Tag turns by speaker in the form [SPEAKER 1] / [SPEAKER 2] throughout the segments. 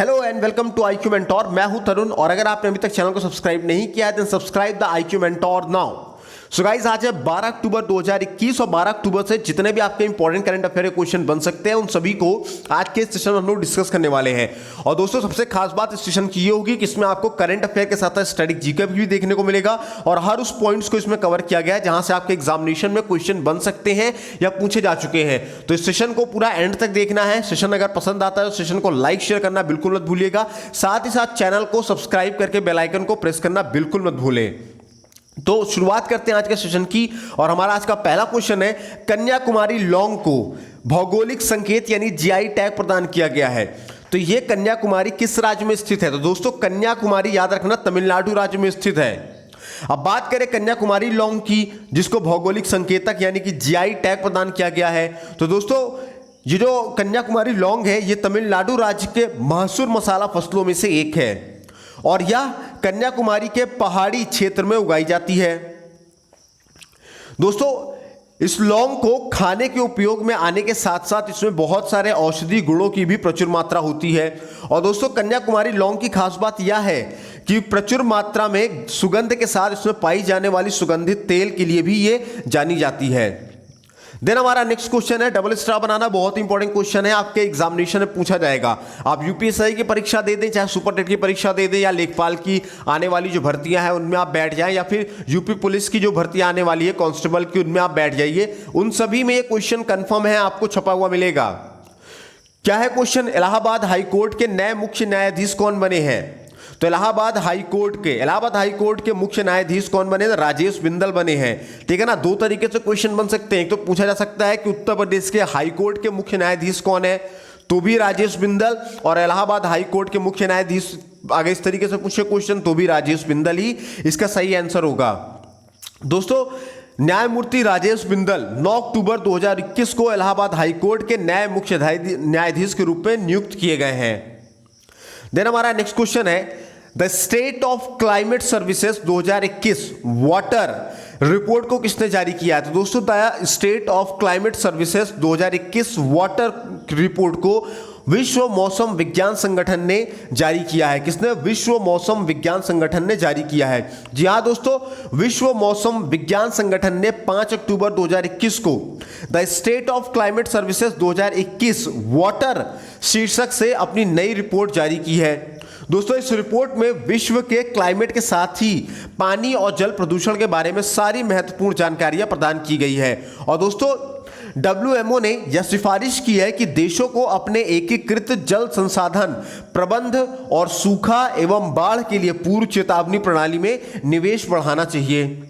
[SPEAKER 1] Hello and welcome to IQ mentor. मैं हूं तरुण और अगर आपने अभी तक चैनल को सब्सक्राइब नहीं किया है तो subscribe the IQ mentor now. So guys, आज है 12 अक्टूबर 2021 और 12 अक्टूबर से जितने भी आपके इंपॉर्टेंट करंट अफेयर के क्वेश्चन बन सकते हैं उन सभी को आज के सेशन में हम लोग डिस्कस करने वाले हैं। और दोस्तों, सबसे खास बात इस सेशन की ये होगी कि इसमें आपको करंट अफेयर के साथ स्टैटिक जीके भी देखने को मिलेगा और हर उस पॉइंट्स को इसमें कवर किया गया है जहां से आपके एग्जामिनेशन में क्वेश्चन बन सकते हैं या पूछे जा चुके हैं। तो इस सेशन को पूरा एंड तक देखना है। सेशन अगर पसंद आता है तो सेशन को लाइक शेयर करना बिल्कुल मत भूलिएगा। साथ ही साथ चैनल को सब्सक्राइब करके बेल आइकन को प्रेस करना बिल्कुल मत भूलें। तो शुरुआत करते हैं आज के सेशन की और हमारा आज का पहला क्वेश्चन है, कन्याकुमारी लॉन्ग को भौगोलिक संकेत यानी जीआई टैग प्रदान किया गया है। तो यह कन्याकुमारी किस राज्य में स्थित है? तो दोस्तों, कन्याकुमारी याद रखना तमिलनाडु राज्य में स्थित है। अब बात करें कन्याकुमारी लॉन्ग की जिसको भौगोलिक संकेतक यानी कि जीआई टैग प्रदान किया गया है, तो दोस्तों ये जो कन्याकुमारी लॉन्ग है ये तमिलनाडु राज्य के महसूर मसाला फसलों में से एक है और यह कन्याकुमारी के पहाड़ी क्षेत्र में उगाई जाती है। दोस्तों, इस लौंग को खाने के उपयोग में आने के साथ साथ इसमें बहुत सारे औषधि गुणों की भी प्रचुर मात्रा होती है। और दोस्तों, कन्याकुमारी लौंग की खास बात यह है कि प्रचुर मात्रा में सुगंध के साथ इसमें पाई जाने वाली सुगंधित तेल के लिए भी ये जानी जाती है। देन हमारा नेक्स्ट क्वेश्चन है, डबल स्टार बनाना बहुत इंपॉर्टेंट क्वेश्चन है, आपके एग्जामिनेशन में पूछा जाएगा। आप यूपीएससी की परीक्षा दे दें, चाहे सुपर टेट की परीक्षा दे दें या लेखपाल की आने वाली जो भर्तियां हैं उनमें आप बैठ जाएं या फिर यूपी पुलिस की जो भर्तियां आने वाली है कांस्टेबल की उनमें आप बैठ जाइए। उन सभी में ये क्वेश्चन कंफर्म है, आपको छपा हुआ मिलेगा। क्या है क्वेश्चन? इलाहाबाद हाईकोर्ट के नए मुख्य न्यायाधीश कौन बने हैं? तो इलाहाबाद हाई कोर्ट के मुख्य न्यायाधीश कौन बने? राजेश बिंदल बने हैं। ठीक है ना। दो तरीके से क्वेश्चन बन सकते हैं। एक तो पूछा जा सकता है कि उत्तर प्रदेश के हाई कोर्ट के मुख्य न्यायाधीश कौन है, तो भी राजेश बिंदल, और इलाहाबाद हाई कोर्ट के मुख्य न्यायाधीश अगर इस तरीके से पूछे क्वेश्चन तो भी राजेश बिंदल ही इसका सही आंसर होगा। दोस्तों, न्यायमूर्ति राजेश बिंदल 9 अक्टूबर 2021 को इलाहाबाद हाई कोर्ट के नए मुख्य न्यायाधीश के रूप में नियुक्त किए गए हैं। देन हमारा नेक्स्ट क्वेश्चन है, the state of climate services 2021 water report को किसने जारी किया है? तो दोस्तों, the state of climate services 2021 water report को विश्व मौसम विज्ञान संगठन ने जारी किया है। किसने? विश्व मौसम विज्ञान संगठन ने जारी किया है। जी हाँ दोस्तों, विश्व मौसम विज्ञान संगठन ने 5 अक्टूबर 2021 को the state of climate services 2021 water शीर्षक से अपनी नई रिपोर्ट जारी की है। दोस्तों, इस रिपोर्ट में विश्व के क्लाइमेट के साथ ही पानी और जल प्रदूषण के बारे में सारी महत्वपूर्ण जानकारियां प्रदान की गई है। और दोस्तों, WMO ने यह सिफारिश की है कि देशों को अपने एकीकृत जल संसाधन प्रबंध और सूखा एवं बाढ़ के लिए पूर्व चेतावनी प्रणाली में निवेश बढ़ाना चाहिए।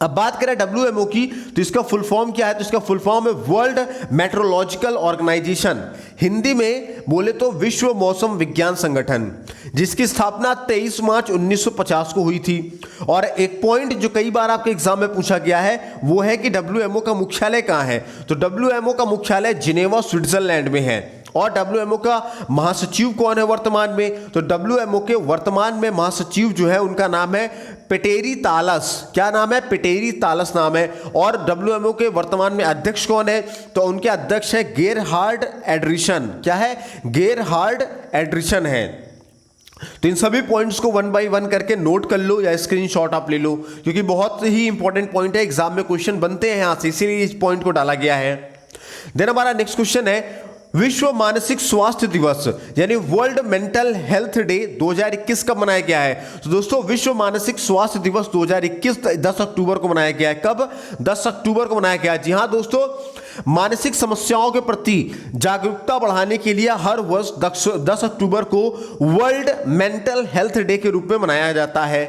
[SPEAKER 1] अब बात करें WMO की तो इसका फुल फॉर्म क्या है? तो इसका फुल फॉर्म है वर्ल्ड मेट्रोलॉजिकल ऑर्गेनाइजेशन, हिंदी में बोले तो विश्व मौसम विज्ञान संगठन, जिसकी स्थापना 23 मार्च 1950 को हुई थी। और एक पॉइंट जो कई बार आपके एग्जाम में पूछा गया है वो है कि WMO का मुख्यालय कहाँ है? तो WMO का मुख्यालय जिनेवा स्विट्जरलैंड में है। और WMO का महासचिव कौन है वर्तमान में? तो WMO के वर्तमान में महासचिव जो है उनका नाम है पेटेरी तालस। क्या नाम है? पेटेरी तालस नाम है। और WMO के वर्तमान में अध्यक्ष कौन है? तो उनके अध्यक्ष है गेरहार्ड एड्रिशन। क्या है? गेरहार्ड एड्रिशन है। तो इन सभी पॉइंट्स को 1 बाय 1 करके नोट कर लो या स्क्रीनशॉट आप ले लो, क्योंकि बहुत ही इंपॉर्टेंट पॉइंट है, एग्जाम में क्वेश्चन बनते हैं यहां से, इसीलिए इस पॉइंट को डाला गया है। देन हमारा नेक्स्ट क्वेश्चन है, विश्व मानसिक स्वास्थ्य दिवस यानी वर्ल्ड मेंटल हेल्थ डे 2021 कब मनाया गया है? तो दोस्तों, विश्व मानसिक स्वास्थ्य दिवस 2021 10 अक्टूबर को मनाया गया है। कब? 10 अक्टूबर को मनाया गया है। जी हाँ दोस्तों, मानसिक समस्याओं के प्रति जागरूकता बढ़ाने के लिए हर वर्ष 10 अक्टूबर को वर्ल्ड मेंटल हेल्थ डे के रूप में मनाया जाता है।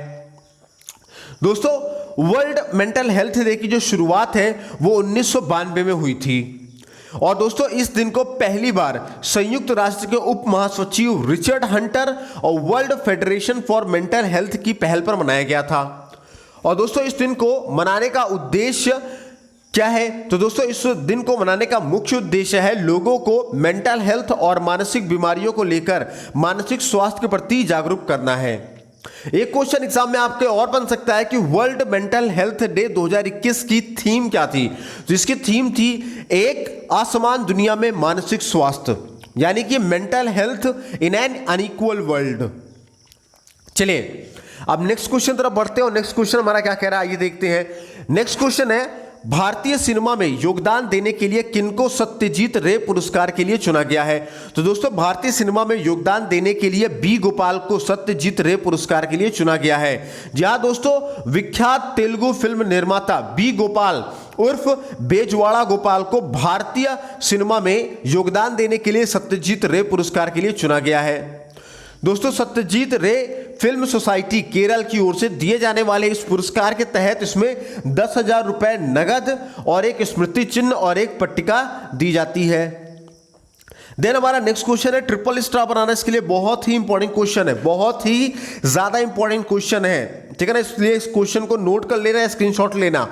[SPEAKER 1] दोस्तों, वर्ल्ड मेंटल हेल्थ डे की जो शुरुआत है वो 1992 में हुई थी। और दोस्तों, इस दिन को पहली बार संयुक्त राष्ट्र के उप महासचिव रिचर्ड हंटर और world federation for mental health की पहल पर मनाया गया था। और दोस्तों, इस दिन को मनाने का उद्देश्य क्या है? तो दोस्तों, इस दिन को मनाने का मुख्य उद्देश्य है लोगों को मेंटल हेल्थ और मानसिक बीमारियों को लेकर मानसिक स्वास्थ्य के प्रति जागरूक करना है। एक क्वेश्चन एग्जाम में आपके और बन सकता है कि वर्ल्ड मेंटल हेल्थ डे 2021 की थीम क्या थी? तो इसकी थीम थी एक असमान दुनिया में मानसिक स्वास्थ्य। यानी कि mental health in an unequal world. चलिए अब नेक्स्ट क्वेश्चन तरफ बढ़ते हैं और नेक्स्ट क्वेश्चन हमारा क्या कह रहा है आइए देखते हैं। नेक्स्ट क्वेश्चन है भारतीय सिनेमा में योगदान देने के लिए किनको सत्यजीत रे पुरस्कार के लिए चुना गया है। तो दोस्तों भारतीय सिनेमा में योगदान देने के लिए बी गोपाल को सत्यजीत रे पुरस्कार के लिए चुना गया है। जहां दोस्तों विख्यात तेलुगु फिल्म निर्माता बी गोपाल उर्फ बेजवाड़ा गोपाल को भारतीय सिनेमा में योगदान देने के लिए सत्यजीत रे पुरस्कार के लिए चुना गया है। दोस्तों सत्यजीत रे फिल्म सोसाइटी केरल की ओर से दिए जाने वाले इस पुरस्कार के तहत इसमें 10,000 रुपए नगद और एक स्मृति चिन्ह और एक पट्टिका दी जाती है। देन हमारा नेक्स्ट क्वेश्चन है ट्रिपल स्टार बनाना, इसके लिए बहुत ही इंपॉर्टेंट क्वेश्चन है, बहुत ही ज्यादा इंपॉर्टेंट क्वेश्चन है, ठीक है ना, इसलिए इस क्वेश्चन को नोट कर लेना, स्क्रीनशॉट लेना।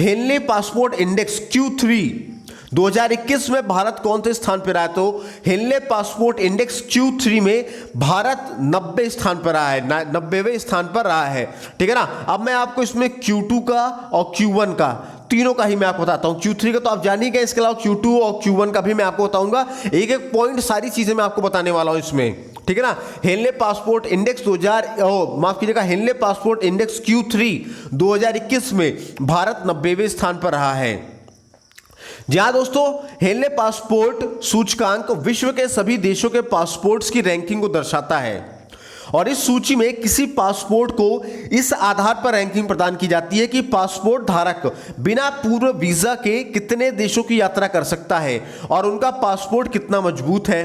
[SPEAKER 1] हेनली पासपोर्ट इंडेक्स Q3 2021 में भारत कौन से स्थान पर आया। तो हेनले पासपोर्ट इंडेक्स Q3 में भारत 90 स्थान पर रहा है, 90वें स्थान पर रहा है, ठीक है ना। अब मैं आपको इसमें Q2 का और Q1 का तीनों का ही मैं आपको बताता हूं। Q3 का तो आप जान ही गए, इसके अलावा Q2 और Q1 का भी मैं आपको बताऊंगा, एक एक पॉइंट सारी चीजें मैं आपको बताने वाला हूं इसमें, ठीक है ना। हेनले पासपोर्ट इंडेक्स माफ कीजिएगा, हेनले पासपोर्ट इंडेक्स Q3 2021 में भारत 90वें स्थान पर रहा है। जहां दोस्तों हेनले पासपोर्ट सूचकांक विश्व के सभी देशों के पासपोर्ट्स की रैंकिंग को दर्शाता है और इस सूची में किसी पासपोर्ट को इस आधार पर रैंकिंग प्रदान की जाती है कि पासपोर्ट धारक बिना पूर्व वीजा के कितने देशों की यात्रा कर सकता है और उनका पासपोर्ट कितना मजबूत है।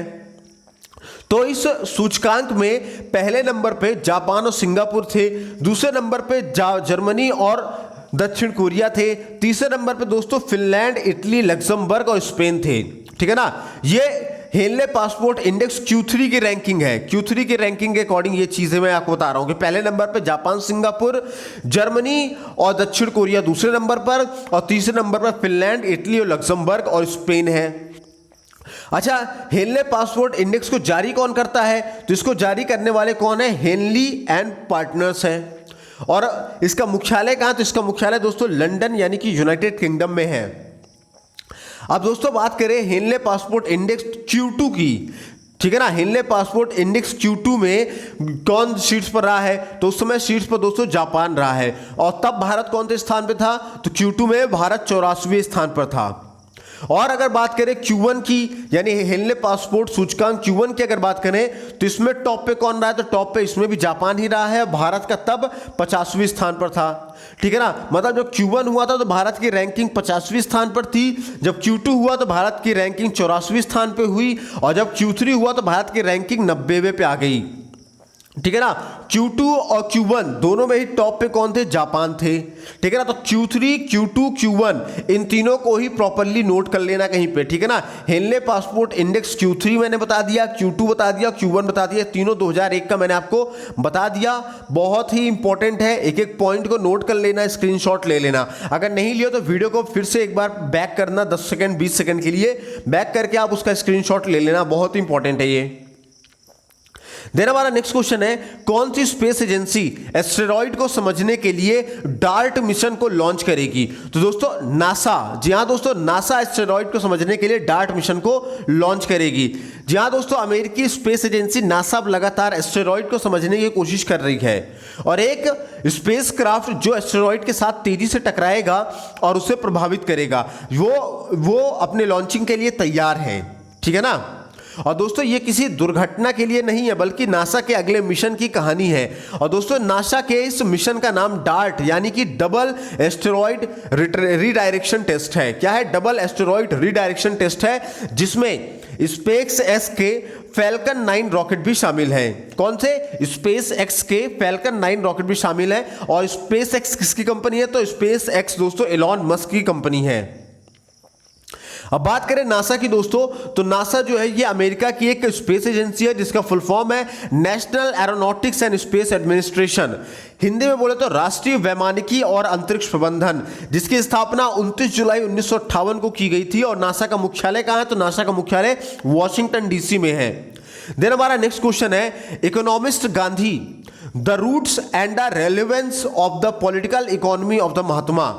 [SPEAKER 1] तो इस सूचकांक में पहले नंबर पे जापान और सिंगापुर थे, दूसरे नंबर पे जर्मनी और दक्षिण कोरिया थे, तीसरे नंबर पे दोस्तों फिनलैंड, इटली, लग्जमबर्ग और स्पेन थे, ठीक है ना। ये हेनले पासपोर्ट इंडेक्स Q3 की रैंकिंग है। Q3 की रैंकिंग के अकॉर्डिंग ये चीजें मैं आपको बता रहा हूं कि पहले नंबर पे जापान, सिंगापुर, जर्मनी और दक्षिण कोरिया दूसरे नंबर पर और तीसरे नंबर पर फिनलैंड, इटली और लग्जमबर्ग और स्पेन है। अच्छा, हेनले पासपोर्ट इंडेक्स को जारी कौन करता है। तो इसको जारी करने वाले कौन है, हेनली एंड पार्टनर्स है। और इसका मुख्यालय कहां, तो इसका मुख्यालय दोस्तों लंदन यानी कि यूनाइटेड किंगडम में है। अब दोस्तों बात करें हेनले पासपोर्ट इंडेक्स Q2 की, ठीक है ना। हेनले पासपोर्ट इंडेक्स Q2 में कौन शीर्ष पर रहा है, तो उस समय शीर्ष पर दोस्तों जापान रहा है और तब भारत कौन से स्थान पर था, तो Q2 में भारत 84वें स्थान पर था। और अगर बात करें Q1 की यानी हेनले पासपोर्ट सूचकांक Q1 की अगर बात करें तो इसमें टॉप पे कौन रहा है, तो टॉप पे इसमें भी जापान ही रहा है, भारत का तब 50वें स्थान पर था, ठीक है ना। मतलब जब Q1 हुआ था तो भारत की रैंकिंग 50वें स्थान पर थी, जब Q2 हुआ तो भारत की रैंकिंग 84वें स्थान पर हुई और जब Q3 हुआ तो भारत की रैंकिंग 90वें पे आ गई, ठीक है ना। Q2 और Q1 दोनों में ही टॉप पे कौन थे, जापान थे, ठीक है ना। तो Q3, Q2, Q1 इन तीनों को ही प्रॉपर्ली नोट कर लेना कहीं पे, ठीक है ना। हेनले पासपोर्ट इंडेक्स Q3 मैंने बता दिया, Q2 बता दिया, Q1 बता दिया, तीनों 2001 का मैंने आपको बता दिया। बहुत ही इंपॉर्टेंट है, एक एक पॉइंट को नोट कर लेना, स्क्रीनशॉट ले लेना। अगर नहीं लिया तो वीडियो को फिर से एक बार बैक करना 10 सेकंड 20 सेकंड के लिए बैक करके आप उसका स्क्रीनशॉट ले लेना, बहुत इंपॉर्टेंट है ये। देन हमारा नेक्स्ट क्वेश्चन है कौन सी स्पेस एजेंसी एस्टेरॉइड को समझने के लिए डार्ट मिशन को लॉन्च करेगी। तो दोस्तों नासा, जी हां दोस्तों, नासा एस्टेरॉइड को समझने के लिए डार्ट मिशन को लॉन्च करेगी। जी हां दोस्तों, अमेरिकी स्पेस एजेंसी नासा लगातार एस्टेरॉइड को समझने की कोशिश कर रही है और एक स्पेसक्राफ्ट जो एस्टेरॉइड के साथ तेजी से टकराएगा और उसे प्रभावित करेगा वो अपने लॉन्चिंग के लिए तैयार है, ठीक है ना। और दोस्तों ये किसी दुर्घटना के लिए नहीं है बल्कि नासा के अगले मिशन की कहानी है। और दोस्तों नासा के इस मिशन का नाम डार्ट यानी कि डबल एस्टेरॉइड रीडायरेक्शन टेस्ट है। क्या है, डबल एस्टेरॉइड रीडायरेक्शन टेस्ट है, जिसमें स्पेस एक्स के फैल्कन 9 रॉकेट भी शामिल है। कौन से, स्पेस एक्स के फैल्कन 9 रॉकेट भी शामिल है। और स्पेस एक्स किसकी कंपनी है, तो स्पेस एक्स दोस्तों एलॉन मस्क की कंपनी है। अब बात करें नासा की दोस्तों, तो नासा जो है ये अमेरिका की एक स्पेस एजेंसी है जिसका फुल फॉर्म है national aeronautics and space administration, Hindi में बोले तो राष्ट्रीय वैमानिकी और अंतरिक्ष प्रबंधन, जिसकी स्थापना 29 जुलाई 1958 को की गई थी। और नासा का मुख्यालय कहां है, तो नासा का मुख्यालय वॉशिंगटन डीसी में है। देन हमारा नेक्स्ट क्वेश्चन है economist Gandhi the roots and the relevance of the political economy of the Mahatma.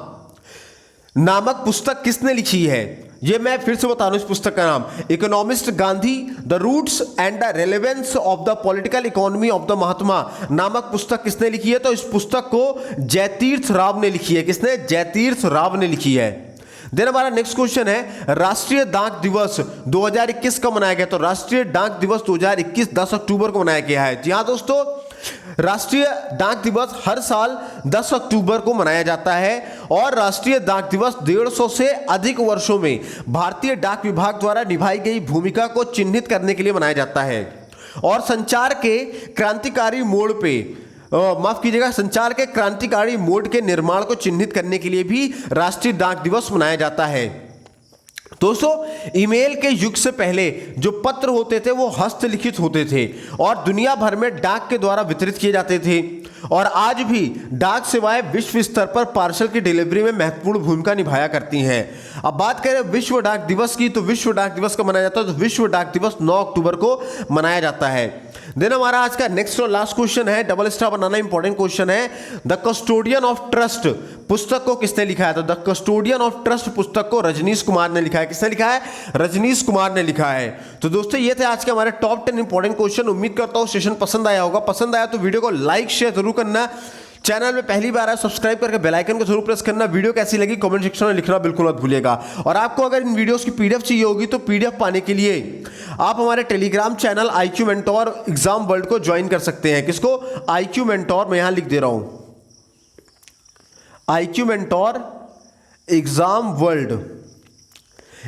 [SPEAKER 1] नामक पुस्तक किसने लिखी है? ये मैं फिर से बता रहा हूं इस पुस्तक का नाम, economist Gandhi the roots and the relevance of the political economy of the Mahatma नामक पुस्तक किसने लिखी है? तो इस पुस्तक को जयतीर्थ राव ने लिखी है। किसने? जयतीर्थ राव ने लिखी है। देन हमारा नेक्स्ट क्वेश्चन है, राष्ट्रीय डाक दिवस 2021 कब मनाया गया? तो राष्ट्रीय डाक दिवस 2021 10 अक्टूबर को मनाया गया है। जी हाँ दोस्तों, राष्ट्रीय डाक दिवस हर साल 10 अक्टूबर को मनाया जाता है और राष्ट्रीय डाक दिवस 150 से अधिक वर्षों में भारतीय डाक विभाग द्वारा निभाई गई भूमिका को चिन्हित करने के लिए मनाया जाता है और संचार के क्रांतिकारी मोड़ पे माफ कीजिएगा, संचार के क्रांतिकारी मोड के निर्माण को चिन्हित करने के लिए भी राष्ट्रीय डाक दिवस मनाया जाता है। दोस्तों, ईमेल के युग से पहले जो पत्र होते थे वो हस्तलिखित होते थे और दुनिया भर में डाक के द्वारा वितरित किए जाते थे और आज भी डाक सेवाएं विश्व स्तर पर पार्सल की डिलीवरी में महत्वपूर्ण भूमिका निभाया करती हैं। अब बात करें विश्व डाक दिवस की, तो विश्व डाक दिवस कब मनाया जाता है? तो विश्व डाक दिवस 9 अक्टूबर को मनाया जाता है। देन हमारा आज का नेक्स्ट और लास्ट क्वेश्चन है, डबल स्टार बनाना इंपॉर्टेंट क्वेश्चन है, द कस्टोडियन ऑफ ट्रस्ट पुस्तक को किसने लिखा है? तो द कस्टोडियन ऑफ ट्रस्ट पुस्तक को रजनीश कुमार ने लिखा है। किसने लिखा है? रजनीश कुमार ने लिखा है। तो दोस्तों, ये थे आज के हमारे टॉप 10 इंपॉर्टेंट क्वेश्चन। उम्मीद करता हूं सेशन पसंद आया होगा। पसंद आया तो वीडियो को लाइक शेयर जरूर करना। चैनल में पहली बार आया सब्सक्राइब करके बेल आइकन को जरूर प्रेस करना। वीडियो कैसी लगी कमेंट सेक्शन में लिखना बिल्कुल मत भूलिएगा। और आपको अगर इन वीडियोस की पीडीएफ चाहिए होगी तो पीडीएफ पाने के लिए आप हमारे Telegram channel IQ mentor exam world को ज्वाइन कर सकते हैं। किसको? IQ मेंटोर, मैं यहां लिख दे रहा हूं, IQ मेंटोर एग्जाम वर्ल्ड।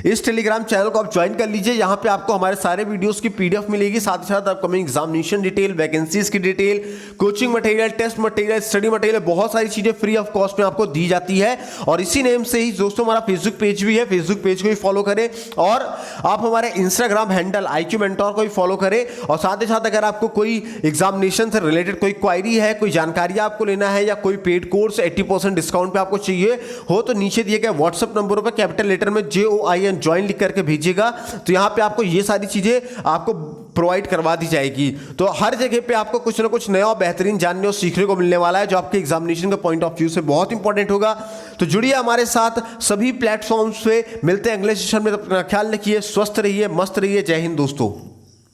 [SPEAKER 1] इस टेलीग्राम चैनल को आप ज्वाइन कर लीजिए। यहाँ पे आपको हमारे सारे वीडियोस की पीडीएफ मिलेगी, साथ ही साथ अपकमिंग एग्जामिनेशन डिटेल, वैकेंसीज की detail, coaching material, test material, study material, बहुत सारी चीजें फ्री ऑफ कॉस्ट में आपको दी जाती है। और इसी नेम से ही दोस्तों हमारा फेसबुक पेज भी है, फेसबुक पेज को भी फॉलो करें और आप हमारे इंस्टाग्राम हैंडल IQ मेंटोर को भी फॉलो करें। और साथ ही साथ अगर आपको कोई एग्जामिनेशन से रिलेटेड कोई क्वायरी है, कोई जानकारी आपको लेना है या कोई पेड कोर्स 80% डिस्काउंट पे आपको चाहिए हो, तो नीचे दिए गए व्हाट्सएप नंबरों पर कैपिटल लेटर में JOIN ज्वाइन लिख करके भेजिएगा। तो यहां पे आपको ये सारी चीजें आपको प्रोवाइड करवा दी जाएगी। तो हर जगह पे आपको कुछ ना कुछ नया और बेहतरीन जानने और सीखने को मिलने वाला है, जो आपके एग्जामिनेशन के पॉइंट ऑफ व्यू से बहुत इंपॉर्टेंट होगा। तो जुड़िए हमारे साथ सभी प्लेटफॉर्म्स पे। मिलते हैं अगले सेशन में। अपना ख्याल रखिए, स्वस्थ रहिए, मस्त रहिए। जय हिंद दोस्तों।